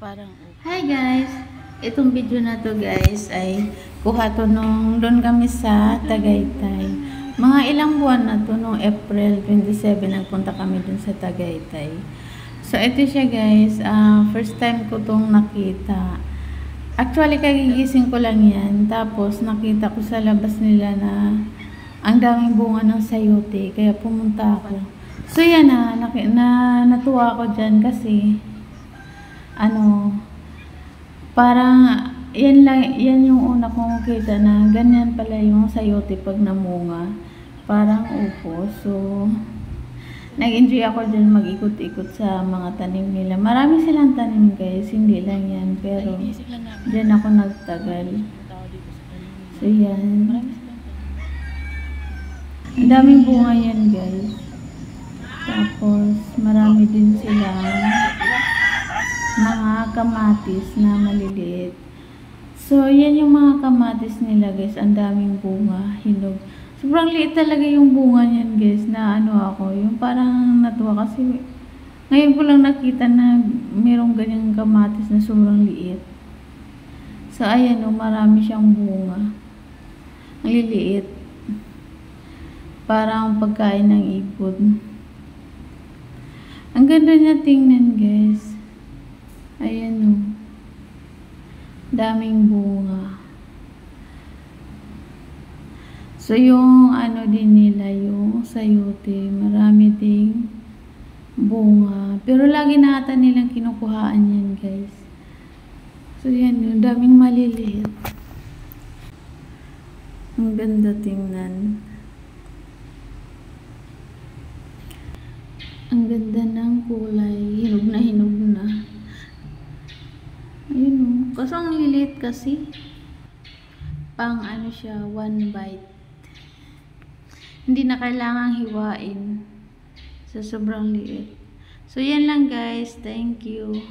Parang Hi guys! Itong video na to guys ay kuha to nung doon kami sa Tagaytay. Mga ilang buwan na to, nung April 27 nagpunta kami doon sa Tagaytay. So ito siya guys, first time ko tong nakita. Actually kagigising ko lang yan, tapos nakita ko sa labas nila na ang daming bunga ng sayote, kaya pumunta ako. So yan natuwa ako dyan kasi parang yan yung una kong kita na ganyan pala yung sayote pag namunga, parang upo. So nag-enjoy ako dyan mag-ikot-ikot sa mga tanim nila. Marami silang tanim guys, hindi lang yan, pero dyan ako nagtagal. So yan, ang daming bunga yan guys. Tapos marami din silang mga kamatis na maliliit. So, yan yung mga kamatis nila guys. Ang daming bunga, hinog. Sobrang liit talaga yung bunga niyan guys, na ako, yung parang natuwa kasi ngayon ko lang nakita na mayroong ganyang kamatis na sobrang liit. So, ayan marami siyang bunga. Ang liliit. Parang pagkain ng ibon. Ang ganda niya tingnan guys. Ayan daming bunga. So yung din nila, yung sayote, marami ding bunga. Pero lagi na ata nilang kinukuhaan yan guys. So yan daming maliliit. Ang ganda tingnan. Ang ganda ng kulay, hinog na hinog na. Ayun kaso ang liliit kasi. Pang siya, one bite. Hindi na kailangang hiwain. Sa sobrang liit. So yan lang guys, thank you.